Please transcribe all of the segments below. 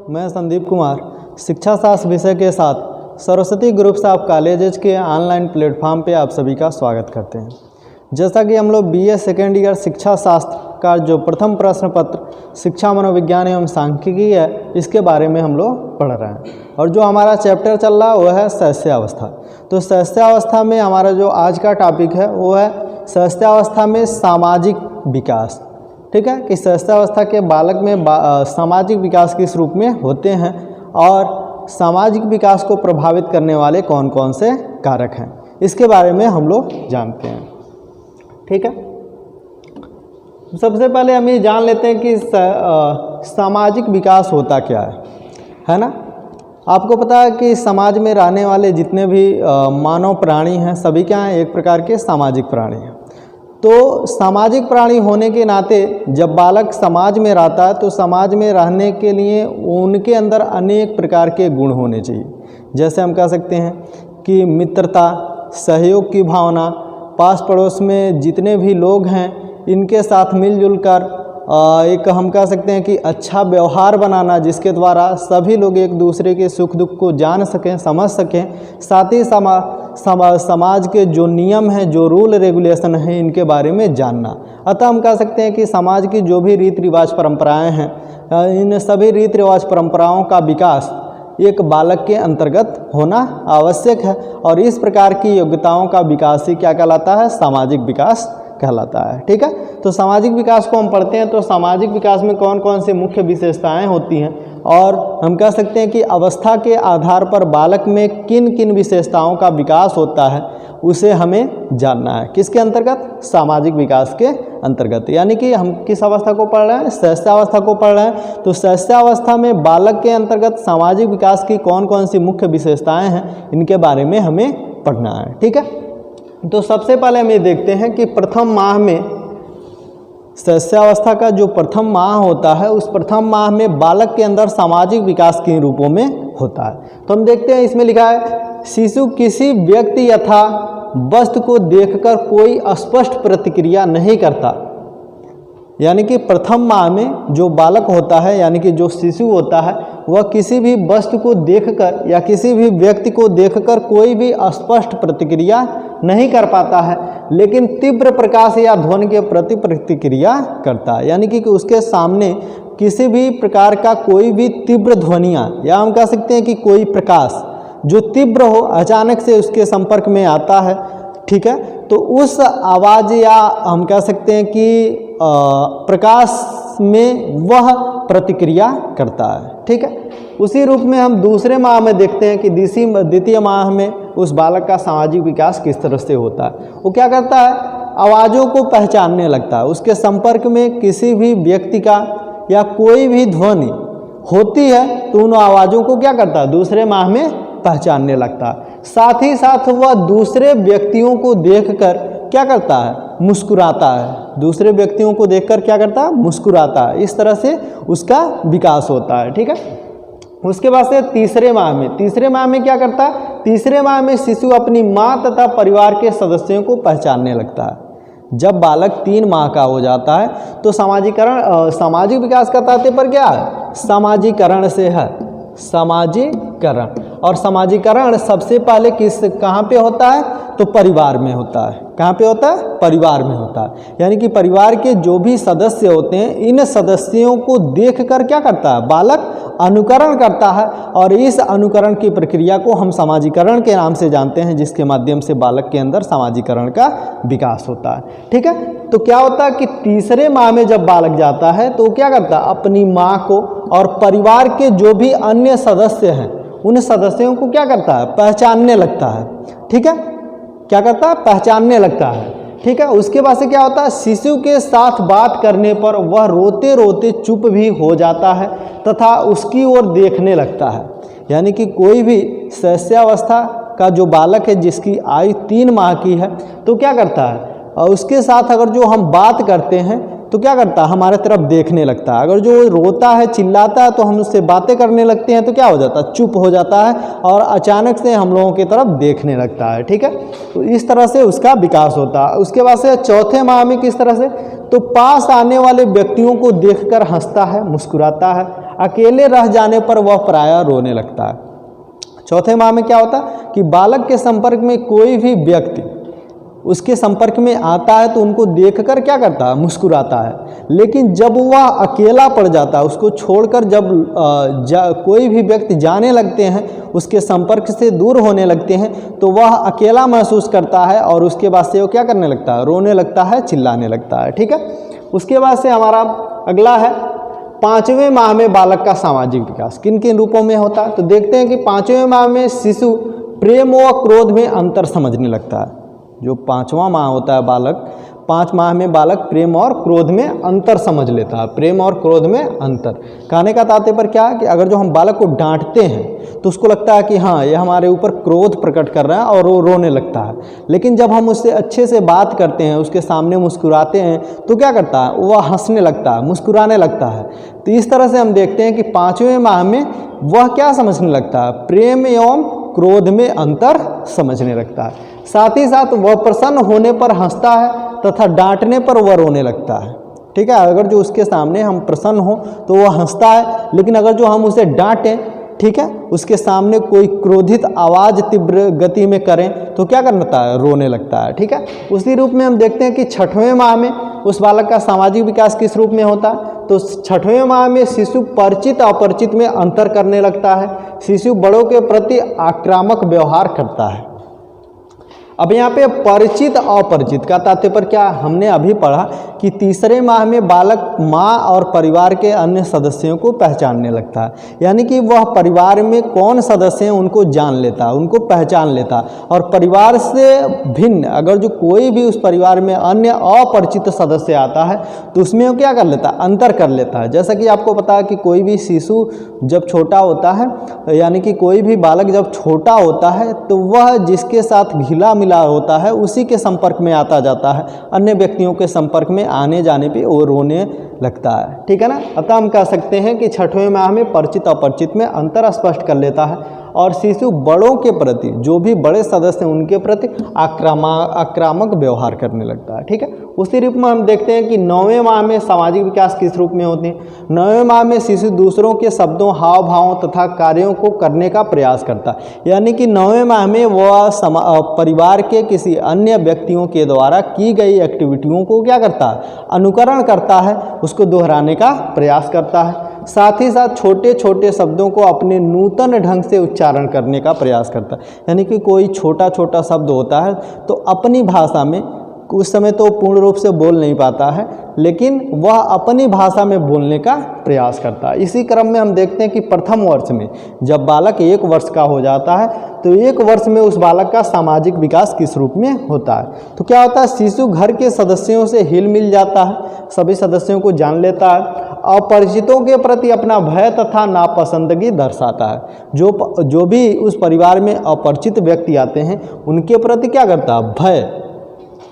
मैं संदीप कुमार शिक्षा शास्त्र विषय के साथ सरस्वती ग्रुप्स ऑफ कॉलेजेस के ऑनलाइन प्लेटफॉर्म पे आप सभी का स्वागत करते हैं। जैसा कि हम लोग बीए सेकेंड ईयर शिक्षा शास्त्र का जो प्रथम प्रश्न पत्र शिक्षा मनोविज्ञान एवं सांख्यिकी है, इसके बारे में हम लोग पढ़ रहे हैं और जो हमारा चैप्टर चल रहा है वो है शैशवावस्था। तो शैशवावस्था में हमारा जो आज का टॉपिक है वो है शैशवावस्था में सामाजिक विकास। ठीक है कि शैशवावस्था के बालक में सामाजिक विकास किस रूप में होते हैं और सामाजिक विकास को प्रभावित करने वाले कौन कौन से कारक हैं, इसके बारे में हम लोग जानते हैं। ठीक है, सबसे पहले हम ये जान लेते हैं कि सामाजिक विकास होता क्या है ना। आपको पता है कि समाज में रहने वाले जितने भी मानव प्राणी हैं सभी क्या हैं, एक प्रकार के सामाजिक प्राणी हैं। तो सामाजिक प्राणी होने के नाते जब बालक समाज में रहता है तो समाज में रहने के लिए उनके अंदर अनेक प्रकार के गुण होने चाहिए। जैसे हम कह सकते हैं कि मित्रता, सहयोग की भावना, पास पड़ोस में जितने भी लोग हैं इनके साथ मिलजुल कर एक हम कह सकते हैं कि अच्छा व्यवहार बनाना, जिसके द्वारा सभी लोग एक दूसरे के सुख दुख को जान सकें, समझ सकें। साथ ही समाज के जो नियम हैं, जो रूल रेगुलेशन हैं, इनके बारे में जानना। अतः हम कह सकते हैं कि समाज की जो भी रीति रिवाज परंपराएं हैं, इन सभी रीति रिवाज परंपराओं का विकास एक बालक के अंतर्गत होना आवश्यक है और इस प्रकार की योग्यताओं का विकास ही क्या कहलाता है, सामाजिक विकास कहलाता है। ठीक है, तो सामाजिक विकास को हम पढ़ते हैं तो सामाजिक विकास में कौन कौन से मुख्य विशेषताएं होती हैं और हम कह सकते हैं कि अवस्था के आधार पर बालक में किन किन विशेषताओं का विकास होता है उसे हमें जानना है। किसके अंतर्गत, सामाजिक विकास के अंतर्गत। यानी कि हम किस अवस्था को पढ़ रहे हैं, शैशवावस्था को पढ़ रहे हैं। तो शैशवावस्था में बालक के अंतर्गत सामाजिक विकास की कौन कौन सी मुख्य विशेषताएं हैं, इनके बारे में हमें पढ़ना है। ठीक है, तो सबसे पहले हम ये देखते हैं कि प्रथम माह में शैशवावस्था का जो प्रथम माह होता है उस प्रथम माह में बालक के अंदर सामाजिक विकास के रूपों में होता है। तो हम देखते हैं इसमें लिखा है, शिशु किसी व्यक्ति अथवा वस्तु को देखकर कोई स्पष्ट प्रतिक्रिया नहीं करता। यानी कि प्रथम माह में जो बालक होता है, यानी कि जो शिशु होता है, वह किसी भी वस्तु को देखकर या किसी भी व्यक्ति को देखकर कोई भी स्पष्ट प्रतिक्रिया नहीं कर पाता है, लेकिन तीव्र प्रकाश या ध्वनि के प्रति प्रतिक्रिया करता है। यानी कि उसके सामने किसी भी प्रकार का कोई भी तीव्र ध्वनियाँ या हम कह सकते हैं कि कोई प्रकाश जो तीव्र हो, अचानक से उसके संपर्क में आता है, ठीक है, तो उस आवाज़ या हम कह सकते हैं कि प्रकाश में वह प्रतिक्रिया करता है। ठीक है, उसी रूप में हम दूसरे माह में देखते हैं कि द्वितीय माह में उस बालक का सामाजिक विकास किस तरह से होता है। वो क्या करता है, आवाज़ों को पहचानने लगता है। उसके संपर्क में किसी भी व्यक्ति का या कोई भी ध्वनि होती है तो उन आवाज़ों को क्या करता है, दूसरे माह में पहचानने लगता है। साथ ही साथ वह दूसरे व्यक्तियों को देखकर क्या करता है, मुस्कुराता है। दूसरे व्यक्तियों को देखकर क्या करता है, मुस्कुराता है। इस तरह से उसका विकास होता है। ठीक है, उसके बाद से तीसरे माह में क्या करता है, तीसरे माह में शिशु अपनी माँ तथा परिवार के सदस्यों को पहचानने लगता है। जब बालक 3 माह का हो जाता है तो सामाजिक विकास का तात्पर्य क्या है, सामाजिकरण से है, सामाजिकरण। और सामाजिकरण सबसे पहले कहाँ पे होता है, तो परिवार में होता है। कहाँ पे होता है, परिवार में होता है। यानी कि परिवार के जो भी सदस्य होते हैं, इन सदस्यों को देखकर क्या करता है, बालक अनुकरण करता है और इस अनुकरण की प्रक्रिया को हम सामाजिकरण के नाम से जानते हैं, जिसके माध्यम से बालक के अंदर सामाजिकरण का विकास होता है। ठीक है, तो क्या होता है कि तीसरे माह में जब बालक जाता है तो क्या करता है, अपनी माँ को और परिवार के जो भी अन्य सदस्य हैं उन सदस्यों को क्या करता है, पहचानने लगता है। ठीक है, क्या करता है, पहचानने लगता है। ठीक है, उसके बाद से क्या होता है, शिशु के साथ बात करने पर वह रोते रोते चुप भी हो जाता है तथा उसकी ओर देखने लगता है। यानी कि कोई भी शैशवावस्था का जो बालक है जिसकी आयु 3 माह की है तो क्या करता है, और उसके साथ अगर जो हम बात करते हैं तो क्या करता है, हमारे तरफ देखने लगता है। अगर जो रोता है, चिल्लाता है तो हम उससे बातें करने लगते हैं तो क्या हो जाता है, चुप हो जाता है और अचानक से हम लोगों की तरफ देखने लगता है। ठीक है, तो इस तरह से उसका विकास होता है। उसके बाद से चौथे माह में किस तरह से, तो पास आने वाले व्यक्तियों को देखकर हंसता है, मुस्कुराता है, अकेले रह जाने पर वह प्रायः रोने लगता है। चौथे माह में क्या होता है कि बालक के संपर्क में कोई भी व्यक्ति उसके संपर्क में आता है तो उनको देखकर क्या करता है, मुस्कुराता है। लेकिन जब वह अकेला पड़ जाता है, उसको छोड़कर जब कोई भी व्यक्ति जाने लगते हैं, उसके संपर्क से दूर होने लगते हैं, तो वह अकेला महसूस करता है और उसके बाद से वो क्या करने लगता है, रोने लगता है, चिल्लाने लगता है। ठीक है, उसके बाद से हमारा अगला है 5वें माह में बालक का सामाजिक विकास किन किन रूपों में होता है। तो देखते हैं कि 5वें माह में शिशु प्रेम व क्रोध में अंतर समझने लगता है। जो 5वां माह होता है बालक, 5 माह में बालक प्रेम और क्रोध में अंतर समझ लेता है। प्रेम और क्रोध में अंतर कहने का तात्पर्य क्या है कि अगर जो हम बालक को डांटते हैं तो उसको लगता है कि हाँ ये हमारे ऊपर क्रोध प्रकट कर रहा है और वो रोने लगता है। लेकिन जब हम उससे अच्छे से बात करते हैं, उसके सामने मुस्कुराते हैं, तो क्या करता है, वह हंसने लगता है, मुस्कुराने लगता है। तो इस तरह से हम देखते हैं कि 5वें माह में वह क्या समझने लगता है, प्रेम एवं क्रोध में अंतर समझने लगता है। साथ ही साथ वह प्रसन्न होने पर हंसता है तथा डांटने पर वह रोने लगता है। ठीक है, अगर जो उसके सामने हम प्रसन्न हो तो वह हंसता है, लेकिन अगर जो हम उसे डांटें, ठीक है, उसके सामने कोई क्रोधित आवाज़ तीव्र गति में करें तो क्या करता है, रोने लगता है। ठीक है, उसी रूप में हम देखते हैं कि 6वें माह में उस बालक का सामाजिक विकास किस रूप में होता है। तो 6वें माह में शिशु परिचित अपरिचित में अंतर करने लगता है। शिशु बड़ों के प्रति आक्रामक व्यवहार करता है। अब यहाँ पे परिचित अपरिचित का तात्पर्य क्या, हमने अभी पढ़ा कि 3रे माह में बालक माँ और परिवार के अन्य सदस्यों को पहचानने लगता है। यानी कि वह परिवार में कौन सदस्य हैं उनको जान लेता है, उनको पहचान लेता है। और परिवार से भिन्न अगर जो कोई भी उस परिवार में अन्य अपरिचित सदस्य आता है तो उसमें वो क्या कर लेता है, अंतर कर लेता है। जैसा कि आपको पता है कि कोई भी शिशु जब छोटा होता है, यानी कि कोई भी बालक जब छोटा होता है तो वह जिसके साथ घिला मिला होता है उसी के संपर्क में आता जाता है। अन्य व्यक्तियों के संपर्क में आने जाने पे वो रोने लगता है। ठीक है ना, अतः हम कह सकते हैं कि 6वें माह में परिचित अपरिचित में अंतर स्पष्ट कर लेता है और शिशु बड़ों के प्रति, जो भी बड़े सदस्य हैं उनके प्रति आक्रामक व्यवहार करने लगता है। ठीक है, उसी रूप में हम देखते हैं कि 9वें माह में सामाजिक विकास किस रूप में होते हैं। 9वें माह में शिशु दूसरों के शब्दों, हाव भावों तथा कार्यों को करने का प्रयास करता है। यानी कि 9वें माह में वह परिवार के किसी अन्य व्यक्तियों के द्वारा की गई एक्टिविटियों को क्या करता है, अनुकरण करता है, उसको दोहराने का प्रयास करता है। साथ ही साथ छोटे छोटे शब्दों को अपने नूतन ढंग से उच्चारण करने का प्रयास करता है। यानी कि कोई छोटा छोटा शब्द होता है तो अपनी भाषा में, उस समय तो पूर्ण रूप से बोल नहीं पाता है, लेकिन वह अपनी भाषा में बोलने का प्रयास करता है। इसी क्रम में हम देखते हैं कि प्रथम वर्ष में जब बालक 1 वर्ष का हो जाता है तो 1 वर्ष में उस बालक का सामाजिक विकास किस रूप में होता है। तो क्या होता है, शिशु घर के सदस्यों से हिल मिल जाता है, सभी सदस्यों को जान लेता है, अपरिचितों के प्रति अपना भय तथा नापसंदगी दर्शाता है। जो भी उस परिवार में अपरिचित व्यक्ति आते हैं उनके प्रति क्या करता है, भय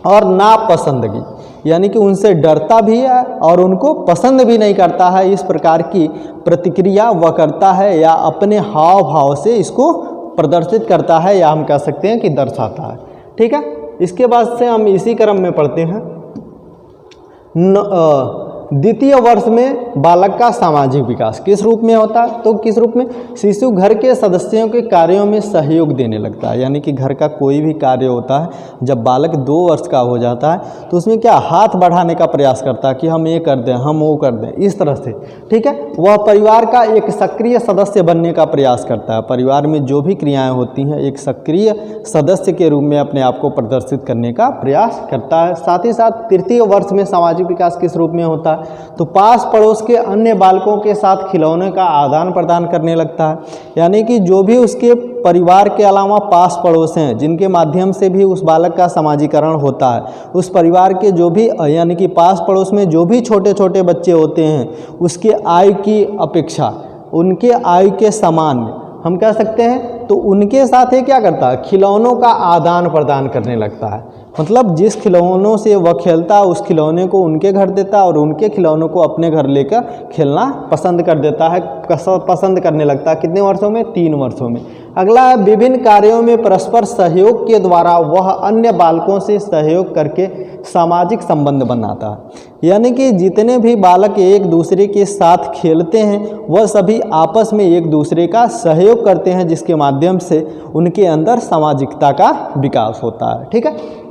और नापसंदगी, यानी कि उनसे डरता भी है और उनको पसंद भी नहीं करता है। इस प्रकार की प्रतिक्रिया वह करता है या अपने हाव भाव से इसको प्रदर्शित करता है, या हम कह सकते हैं कि दर्शाता है। ठीक है, इसके बाद से हम इसी क्रम में पढ़ते हैं द्वितीय वर्ष में बालक का सामाजिक विकास किस रूप में होता है। तो किस रूप में, शिशु घर के सदस्यों के कार्यों में सहयोग देने लगता है। यानी कि घर का कोई भी कार्य होता है, जब बालक 2 वर्ष का हो जाता है तो उसमें क्या हाथ बढ़ाने का प्रयास करता है कि हम ये कर दें, हम वो कर दें, इस तरह से। ठीक है, वह परिवार का एक सक्रिय सदस्य बनने का प्रयास करता है। परिवार में जो भी क्रियाएँ होती हैं एक सक्रिय सदस्य के रूप में अपने आप को प्रदर्शित करने का प्रयास करता है। साथ ही साथ तृतीय वर्ष में सामाजिक विकास किस रूप में होता है। तो पास पड़ोस के अन्य बालकों के साथ खिलौने का आदान प्रदान करने लगता है। यानी कि जो भी उसके परिवार के अलावा पास पड़ोस हैं जिनके माध्यम से भी उस बालक का समाजीकरण होता है, उस परिवार के जो भी, यानी कि पास पड़ोस में जो भी छोटे छोटे बच्चे होते हैं उसके आयु की अपेक्षा, उनके आयु के समान हम कह सकते हैं, तो उनके साथ ये क्या करता है, खिलौनों का आदान प्रदान करने लगता है। मतलब जिस खिलौनों से वह खेलता है उस खिलौने को उनके घर देता है और उनके खिलौनों को अपने घर लेकर खेलना पसंद कर देता है, पसंद करने लगता है। कितने वर्षों में? 3 वर्षों में। अगला है विभिन्न कार्यों में परस्पर सहयोग के द्वारा वह अन्य बालकों से सहयोग करके सामाजिक संबंध बनाता है। यानी कि जितने भी बालक एक दूसरे के साथ खेलते हैं वह सभी आपस में एक दूसरे का सहयोग करते हैं, जिसके माध्यम से उनके अंदर सामाजिकता का विकास होता है। ठीक है।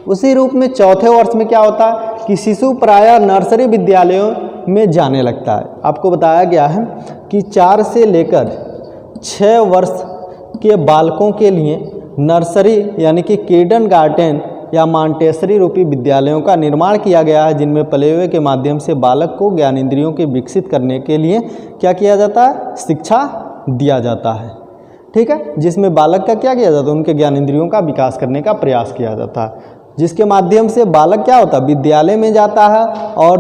उसी रूप में चौथे वर्ष में क्या होता है कि शिशु प्रायः नर्सरी विद्यालयों में जाने लगता है। आपको बताया गया है कि 4 से लेकर 6 वर्ष के बालकों के लिए नर्सरी यानी कि किंडरगार्टन या मॉन्टेसरी रूपी विद्यालयों का निर्माण किया गया है, जिनमें प्लेवे के माध्यम से बालक को ज्ञानेंद्रियों के विकसित करने के लिए क्या किया जाता है? शिक्षा दिया जाता है। ठीक है। जिसमें बालक का क्या किया जाता है? उनके ज्ञानेंद्रियों का विकास करने का प्रयास किया जाता है, जिसके माध्यम से बालक क्या होता है? विद्यालय में जाता है और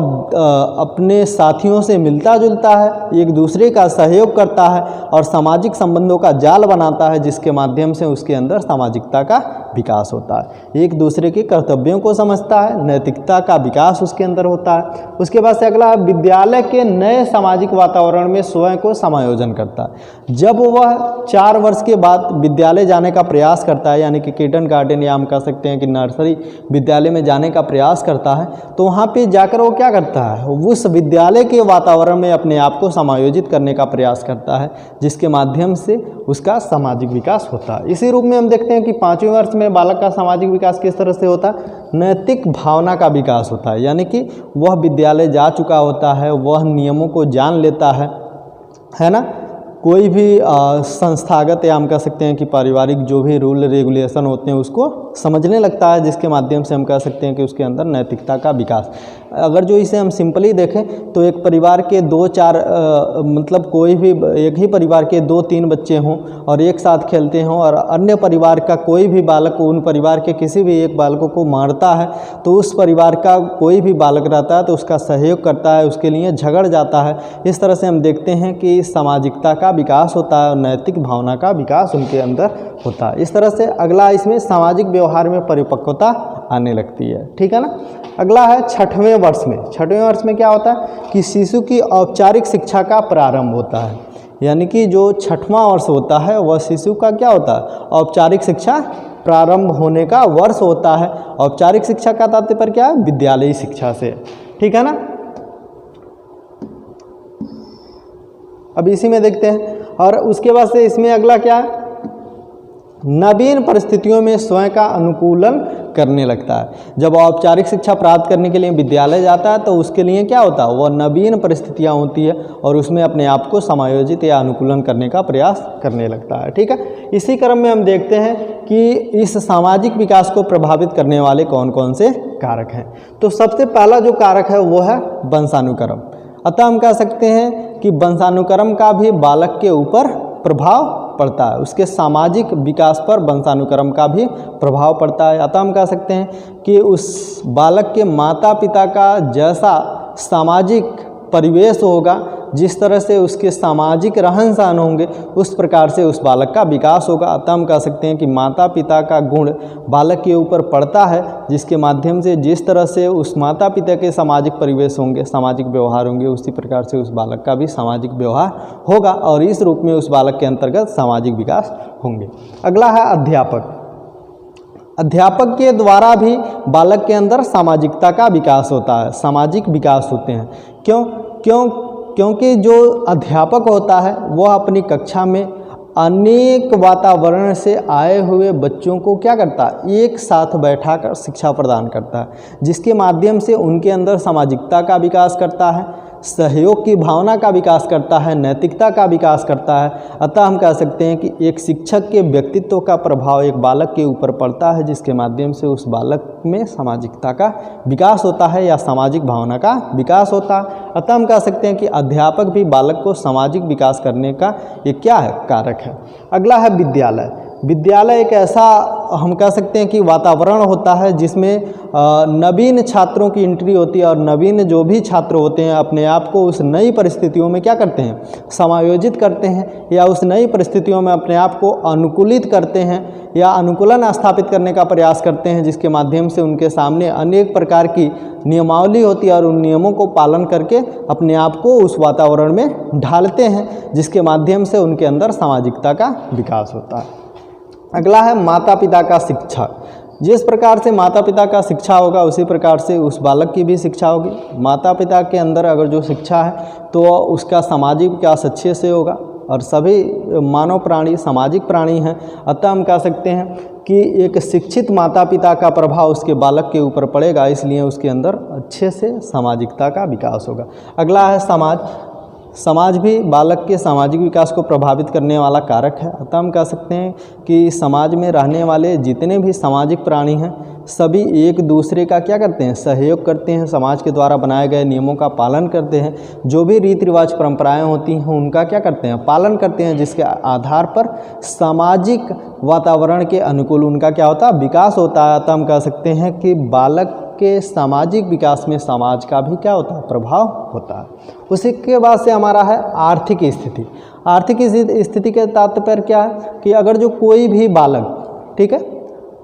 अपने साथियों से मिलता जुलता है, एक दूसरे का सहयोग करता है और सामाजिक संबंधों का जाल बनाता है, जिसके माध्यम से उसके अंदर सामाजिकता का विकास होता है। एक दूसरे के कर्तव्यों को समझता है, नैतिकता का विकास उसके अंदर होता है। उसके बाद से अगला, विद्यालय के नए सामाजिक वातावरण में स्वयं को समायोजन करता है। जब वह 4 वर्ष के बाद विद्यालय जाने का प्रयास करता है, यानी कि किंडरगार्टन या हम कह सकते हैं कि नर्सरी विद्यालय में जाने का प्रयास करता है, तो वहाँ पे जाकर वो क्या करता है? उस विद्यालय के वातावरण में अपने आप को समायोजित करने का प्रयास करता है, जिसके माध्यम से उसका सामाजिक विकास होता है। इसी रूप में हम देखते हैं कि 5वें वर्ष में बालक का सामाजिक विकास किस तरह से होता है? नैतिक भावना का विकास होता है। यानी कि वह विद्यालय जा चुका होता है, वह नियमों को जान लेता है ना। कोई भी संस्थागत या हम कह सकते हैं कि पारिवारिक जो भी रूल रेगुलेशन होते हैं उसको समझने लगता है, जिसके माध्यम से हम कह सकते हैं कि उसके अंदर नैतिकता का विकास। अगर जो इसे हम सिंपली देखें तो एक परिवार के 2-4 मतलब कोई भी एक ही परिवार के 2-3 बच्चे हों और एक साथ खेलते हों और अन्य परिवार का कोई भी बालक उन परिवार के किसी भी एक बालकों को मारता है, तो उस परिवार का कोई भी बालक रहता है तो उसका सहयोग करता है, उसके लिए झगड़ जाता है। इस तरह से हम देखते हैं कि सामाजिकता का विकास होता है और नैतिक भावना का विकास उनके अंदर होता है। इस तरह से अगला इसमें सामाजिक व्यवहार में परिपक्वता आने लगती है। ठीक है ना। अगला है 6वें वर्ष में। 6वें वर्ष में क्या होता है कि शिशु की औपचारिक शिक्षा का प्रारंभ होता है। यानी कि जो 6वां वर्ष होता है वह शिशु का क्या होता है? औपचारिक शिक्षा प्रारंभ होने का वर्ष होता है। औपचारिक शिक्षा का तात्पर्य क्या है? विद्यालयी शिक्षा से। ठीक है ना। अब इसी में देखते हैं और उसके बाद से इसमें अगला क्या है? नवीन परिस्थितियों में स्वयं का अनुकूलन करने लगता है। जब औपचारिक शिक्षा प्राप्त करने के लिए विद्यालय जाता है तो उसके लिए क्या होता है? वह नवीन परिस्थितियां होती है और उसमें अपने आप को समायोजित या अनुकूलन करने का प्रयास करने लगता है। ठीक है। इसी क्रम में हम देखते हैं कि इस सामाजिक विकास को प्रभावित करने वाले कौन कौन से कारक हैं। तो सबसे पहला जो कारक है वो है वंशानुक्रम। अतः हम कह सकते हैं कि वंशानुक्रम का भी बालक के ऊपर प्रभाव पड़ता है, उसके सामाजिक विकास पर वंशानुक्रम का भी प्रभाव पड़ता है। अतः हम कह सकते हैं कि उस बालक के माता पिता का जैसा सामाजिक परिवेश होगा, जिस तरह से उसके सामाजिक रहन सहन होंगे, उस प्रकार से उस बालक का विकास होगा। अतः हम कह सकते हैं कि माता पिता का गुण बालक के ऊपर पड़ता है, जिसके माध्यम से जिस तरह से उस माता पिता के सामाजिक परिवेश होंगे, सामाजिक व्यवहार होंगे, उसी प्रकार से उस बालक का भी सामाजिक व्यवहार होगा और इस रूप में उस बालक के अंतर्गत सामाजिक विकास होंगे। अगला है अध्यापक। अध्यापक के द्वारा भी बालक के अंदर सामाजिकता का विकास होता है, सामाजिक विकास होते हैं। क्योंकि जो अध्यापक होता है वह अपनी कक्षा में अनेक वातावरण से आए हुए बच्चों को क्या करता है? एक साथ बैठाकर शिक्षा प्रदान करता है, जिसके माध्यम से उनके अंदर सामाजिकता का विकास करता है, सहयोग की भावना का विकास करता है, नैतिकता का विकास करता है। अतः हम कह सकते हैं कि एक शिक्षक के व्यक्तित्व का प्रभाव एक बालक के ऊपर पड़ता है, जिसके माध्यम से उस बालक में सामाजिकता का विकास होता है या सामाजिक भावना का विकास होता है। अतः हम कह सकते हैं कि अध्यापक भी बालक को सामाजिक विकास करने का एक क्या है? कारक है। अगला है विद्यालय। विद्यालय एक ऐसा हम कह सकते हैं कि वातावरण होता है जिसमें नवीन छात्रों की एंट्री होती है और नवीन जो भी छात्र होते हैं अपने आप को उस नई परिस्थितियों में क्या करते हैं, समायोजित करते हैं या उस नई परिस्थितियों में अपने आप को अनुकूलित करते हैं या अनुकूलन स्थापित करने का प्रयास करते हैं, जिसके माध्यम से उनके सामने अनेक प्रकार की नियमावली होती है और उन नियमों को पालन करके अपने आप को उस वातावरण में ढालते हैं, जिसके माध्यम से उनके अंदर सामाजिकता का विकास होता है। अगला है माता पिता का शिक्षा। जिस प्रकार से माता पिता का शिक्षा होगा उसी प्रकार से उस बालक की भी शिक्षा होगी। माता पिता के अंदर अगर जो शिक्षा है तो उसका सामाजिक विकास अच्छे से होगा और सभी मानव प्राणी सामाजिक प्राणी हैं, अतः हम कह सकते हैं कि एक शिक्षित माता पिता का प्रभाव उसके बालक के ऊपर पड़ेगा, इसलिए उसके अंदर अच्छे से सामाजिकता का विकास होगा। अगला है समाज। समाज भी बालक के सामाजिक विकास को प्रभावित करने वाला कारक है, अतः हम कह सकते हैं कि समाज में रहने वाले जितने भी सामाजिक प्राणी हैं सभी एक दूसरे का क्या करते हैं, सहयोग करते हैं, समाज के द्वारा बनाए गए नियमों का पालन करते हैं, जो भी रीति रिवाज परंपराएं होती हैं उनका क्या करते हैं, पालन करते हैं, जिसके आधार पर सामाजिक वातावरण के अनुकूल उनका क्या होता है, विकास होता है। अतः हम कह सकते हैं कि बालक के सामाजिक विकास में समाज का भी क्या होता है, प्रभाव होता है। उसी के बाद से हमारा है आर्थिक स्थिति। आर्थिक स्थिति के तात्पर्य क्या है कि अगर जो कोई भी बालक, ठीक है,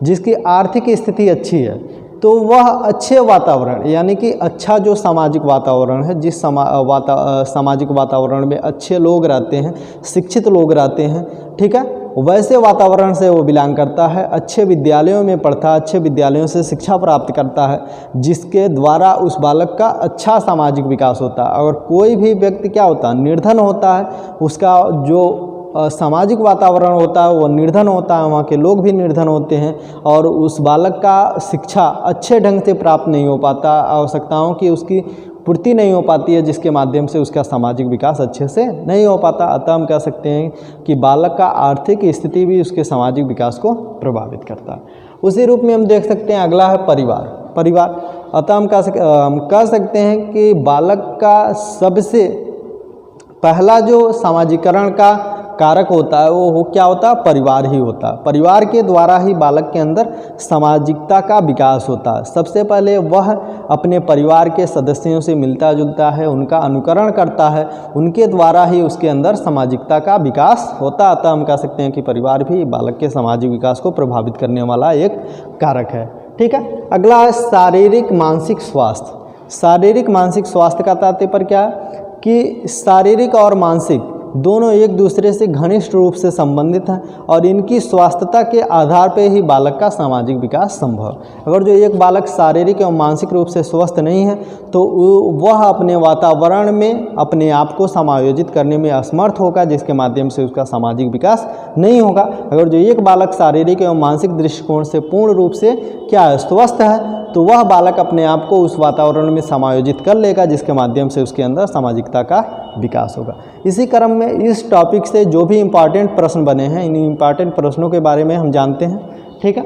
जिसकी आर्थिक स्थिति अच्छी है तो वह अच्छे वातावरण यानी कि अच्छा जो सामाजिक वातावरण है, जिस सामाजिक वातावरण में अच्छे लोग रहते हैं, शिक्षित लोग रहते हैं, ठीक है, वैसे वातावरण से वो बिलोंग करता है, अच्छे विद्यालयों में पढ़ता है, अच्छे विद्यालयों से शिक्षा प्राप्त करता है, जिसके द्वारा उस बालक का अच्छा सामाजिक विकास होता है। और कोई भी व्यक्ति क्या होता है, निर्धन होता है, उसका जो सामाजिक वातावरण होता है वो निर्धन होता है, वहाँ के लोग भी निर्धन होते हैं और उस बालक का शिक्षा अच्छे ढंग से प्राप्त नहीं हो पाता, आवश्यकताओं की उसकी पूर्ति नहीं हो पाती है, जिसके माध्यम से उसका सामाजिक विकास अच्छे से नहीं हो पाता। अतः हम कह सकते हैं कि बालक का आर्थिक स्थिति भी उसके सामाजिक विकास को प्रभावित करता है। उसी रूप में हम देख सकते हैं अगला है परिवार। अतः हम कह सकते हैं कि बालक का सबसे पहला जो सामाजिकरण का कारक होता है वो क्या होता है, परिवार ही होता है। परिवार के द्वारा ही बालक के अंदर सामाजिकता का विकास होता है। सबसे पहले वह अपने परिवार के सदस्यों से मिलता जुलता है, उनका अनुकरण करता है, उनके द्वारा ही उसके अंदर सामाजिकता का विकास होता है। अतः हम कह सकते हैं कि परिवार भी बालक के सामाजिक विकास को प्रभावित करने वाला एक कारक है। ठीक है, अगला है शारीरिक मानसिक स्वास्थ्य। शारीरिक मानसिक स्वास्थ्य का तात्पर्य क्या है कि शारीरिक और मानसिक दोनों एक दूसरे से घनिष्ठ रूप से संबंधित हैं और इनकी स्वास्थ्यता के आधार पर ही बालक का सामाजिक विकास संभव। अगर जो एक बालक शारीरिक एवं मानसिक रूप से स्वस्थ नहीं है तो वह अपने वातावरण में अपने आप को समायोजित करने में असमर्थ होगा, जिसके माध्यम से उसका सामाजिक विकास नहीं होगा। अगर जो एक बालक शारीरिक एवं मानसिक दृष्टिकोण से पूर्ण रूप से क्या है, स्वस्थ है, तो वह बालक अपने आप को उस वातावरण में समायोजित कर लेगा, जिसके माध्यम से उसके अंदर सामाजिकता का विकास होगा। इसी क्रम में इस टॉपिक से जो भी इम्पॉर्टेंट प्रश्न बने हैं, इन इम्पॉर्टेंट प्रश्नों के बारे में हम जानते हैं। ठीक है,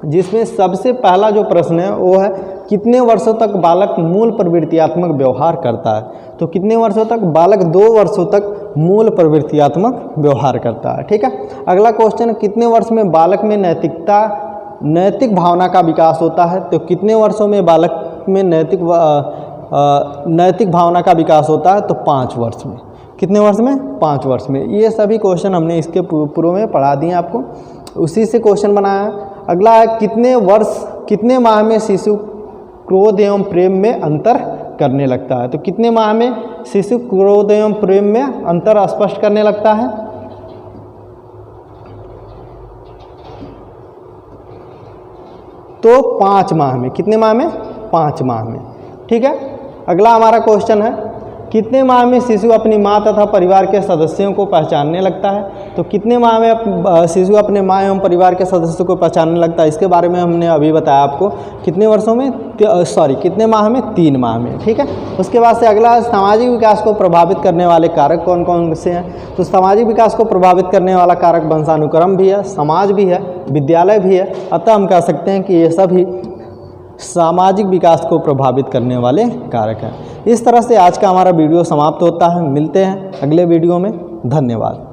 जिसमें सबसे पहला जो प्रश्न है वो है कितने वर्षों तक बालक मूल प्रवृत्तियात्मक व्यवहार करता है। तो कितने वर्षों तक, बालक 2 वर्षों तक मूल प्रवृत्तियात्मक व्यवहार करता है। ठीक है, अगला क्वेश्चन, कितने वर्ष में बालक में नैतिक भावना का विकास होता है। तो कितने वर्षों में बालक में नैतिक भावना का विकास होता है। तो 5 वर्ष में। कितने वर्ष में, 5 वर्ष में। ये सभी क्वेश्चन हमने इसके पूर्व में पढ़ा दिए आपको, उसी से क्वेश्चन बनाया है। अगला है कितने माह में शिशु क्रोध एवं प्रेम में अंतर करने लगता है। तो कितने माह में शिशु क्रोध एवं प्रेम में अंतर स्पष्ट करने लगता है। तो 5 माह में। कितने माह में, 5 माह में। ठीक है, अगला हमारा क्वेश्चन है कितने माह में शिशु अपनी माँ तथा परिवार के सदस्यों को पहचानने लगता है। तो कितने माह में शिशु अपने माँ एवं परिवार के सदस्यों को पहचानने लगता है, इसके बारे में हमने अभी बताया आपको। कितने वर्षों में, कितने माह में, 3 माह में। ठीक है, उसके बाद से अगला सामाजिक विकास को प्रभावित करने वाले कारक कौन कौन से हैं। तो सामाजिक विकास को प्रभावित करने वाला कारक वंशानुक्रम भी है, समाज भी है, विद्यालय भी है। अतः हम कह सकते हैं कि ये सभी सामाजिक विकास को प्रभावित करने वाले कारक हैं। इस तरह से आज का हमारा वीडियो समाप्त होता है। मिलते हैं अगले वीडियो में। धन्यवाद।